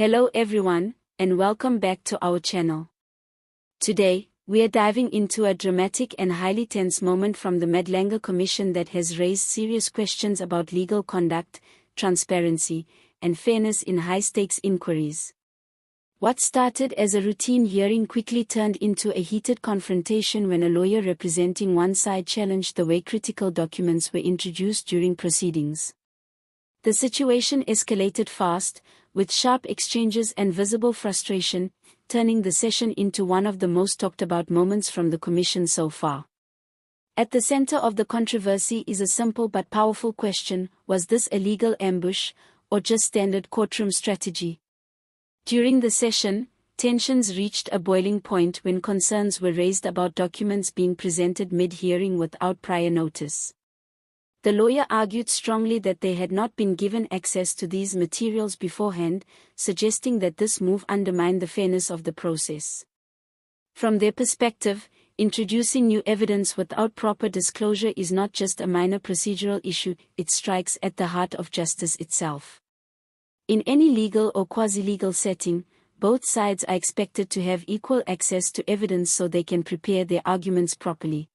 Hello everyone, and welcome back to our channel. Today, we are diving into a dramatic and highly tense moment from the Madlanga Commission that has raised serious questions about legal conduct, transparency, and fairness in high-stakes inquiries. What started as a routine hearing quickly turned into a heated confrontation when a lawyer representing one side challenged the way critical documents were introduced during proceedings. The situation escalated fast, with sharp exchanges and visible frustration, turning the session into one of the most talked about moments from the Commission so far. At the center of the controversy is a simple but powerful question: was this a legal ambush, or just standard courtroom strategy? During the session, tensions reached a boiling point when concerns were raised about documents being presented mid-hearing without prior notice. The lawyer argued strongly that they had not been given access to these materials beforehand, suggesting that this move undermined the fairness of the process. From their perspective, introducing new evidence without proper disclosure is not just a minor procedural issue, it strikes at the heart of justice itself. In any legal or quasi-legal setting, both sides are expected to have equal access to evidence so they can prepare their arguments properly.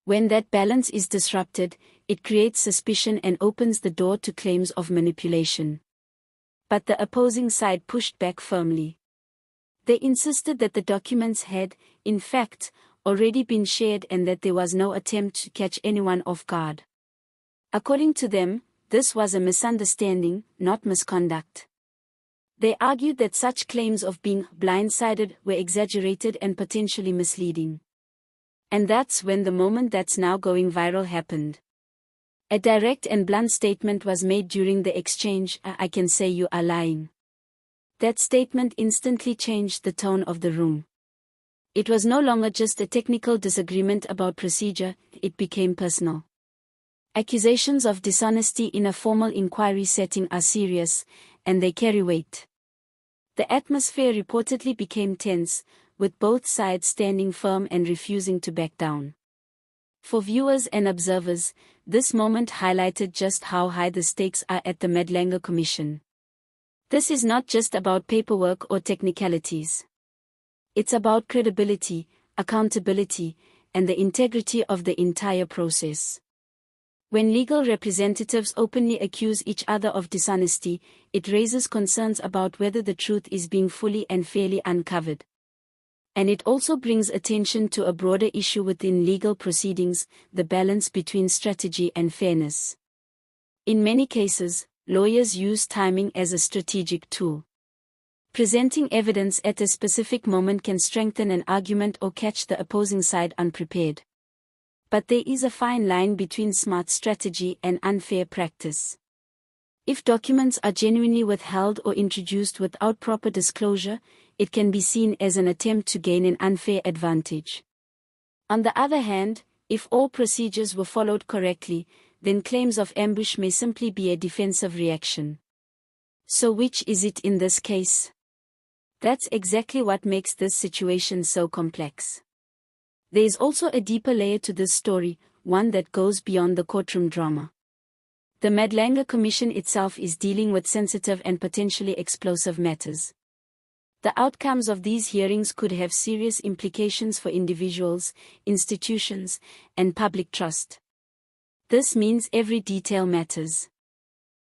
When that balance is disrupted, it creates suspicion and opens the door to claims of manipulation. But the opposing side pushed back firmly. They insisted that the documents had, in fact, already been shared and that there was no attempt to catch anyone off guard. According to them, this was a misunderstanding, not misconduct. They argued that such claims of being blindsided were exaggerated and potentially misleading. And that's when the moment that's now going viral happened. A direct and blunt statement was made during the exchange: "I can say you are lying." That statement instantly changed the tone of the room. It was no longer just a technical disagreement about procedure, it became personal. Accusations of dishonesty in a formal inquiry setting are serious, and they carry weight. The atmosphere reportedly became tense, with both sides standing firm and refusing to back down. For viewers and observers, this moment highlighted just how high the stakes are at the Madlanga Commission. This is not just about paperwork or technicalities. It's about credibility, accountability, and the integrity of the entire process. When legal representatives openly accuse each other of dishonesty, it raises concerns about whether the truth is being fully and fairly uncovered. And it also brings attention to a broader issue within legal proceedings: the balance between strategy and fairness. In many cases, lawyers use timing as a strategic tool. Presenting evidence at a specific moment can strengthen an argument or catch the opposing side unprepared. But there is a fine line between smart strategy and unfair practice. If documents are genuinely withheld or introduced without proper disclosure, it can be seen as an attempt to gain an unfair advantage. On the other hand, if all procedures were followed correctly, then claims of ambush may simply be a defensive reaction. So which is it in this case? That's exactly what makes this situation so complex. There is also a deeper layer to this story, one that goes beyond the courtroom drama. The Madlanga Commission itself is dealing with sensitive and potentially explosive matters. The outcomes of these hearings could have serious implications for individuals, institutions, and public trust. This means every detail matters.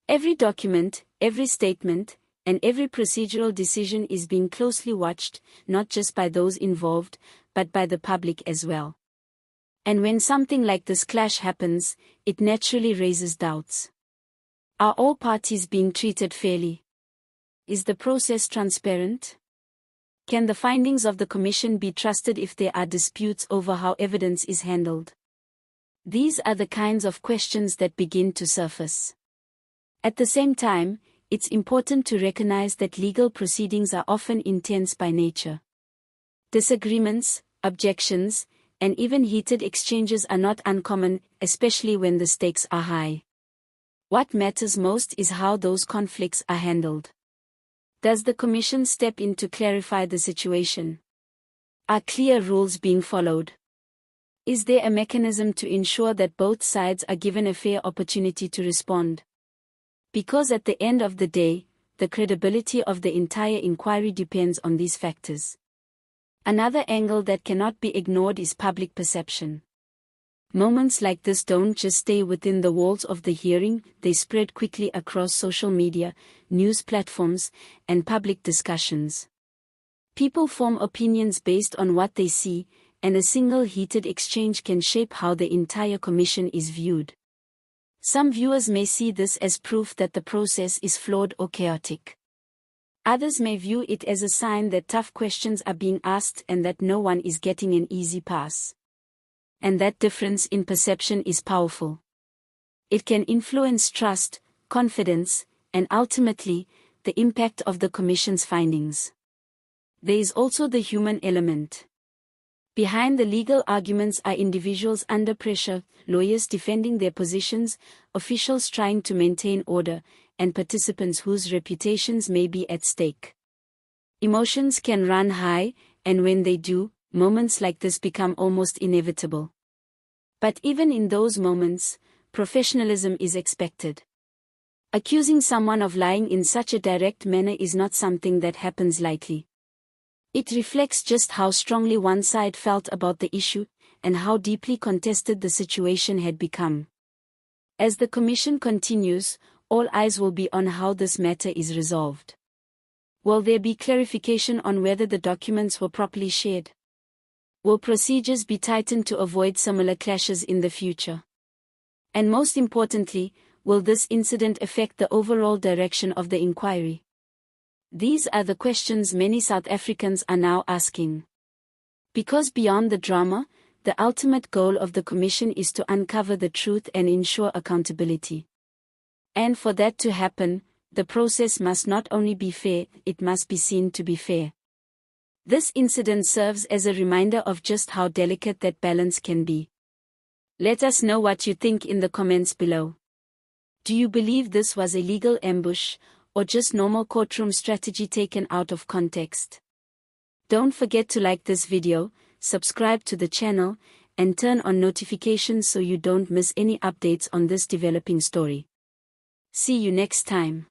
Every document, every statement, and every procedural decision is being closely watched, not just by those involved, but by the public as well. And when something like this clash happens, it naturally raises doubts. Are all parties being treated fairly? Is the process transparent? Can the findings of the Commission be trusted if there are disputes over how evidence is handled? These are the kinds of questions that begin to surface. At the same time, it's important to recognize that legal proceedings are often intense by nature. Disagreements, objections, and even heated exchanges are not uncommon, especially when the stakes are high. What matters most is how those conflicts are handled. Does the Commission step in to clarify the situation? Are clear rules being followed? Is there a mechanism to ensure that both sides are given a fair opportunity to respond? Because at the end of the day, the credibility of the entire inquiry depends on these factors. Another angle that cannot be ignored is public perception. Moments like this don't just stay within the walls of the hearing, they spread quickly across social media, news platforms, and public discussions. People form opinions based on what they see, and a single heated exchange can shape how the entire commission is viewed. Some viewers may see this as proof that the process is flawed or chaotic. Others may view it as a sign that tough questions are being asked and that no one is getting an easy pass. And that difference in perception is powerful. It can influence trust, confidence, and ultimately, the impact of the Commission's findings. There is also the human element. Behind the legal arguments are individuals under pressure, lawyers defending their positions, officials trying to maintain order, and participants whose reputations may be at stake. Emotions can run high, and when they do, moments like this become almost inevitable. But even in those moments, professionalism is expected. Accusing someone of lying in such a direct manner is not something that happens lightly. It reflects just how strongly one side felt about the issue, and how deeply contested the situation had become. As the Commission continues, all eyes will be on how this matter is resolved. Will there be clarification on whether the documents were properly shared? Will procedures be tightened to avoid similar clashes in the future? And most importantly, will this incident affect the overall direction of the inquiry? These are the questions many South Africans are now asking. Because beyond the drama, the ultimate goal of the Commission is to uncover the truth and ensure accountability. And for that to happen, the process must not only be fair, it must be seen to be fair. This incident serves as a reminder of just how delicate that balance can be. Let us know what you think in the comments below. Do you believe this was a legal ambush, or just normal courtroom strategy taken out of context? Don't forget to like this video, subscribe to the channel, and turn on notifications so you don't miss any updates on this developing story. See you next time.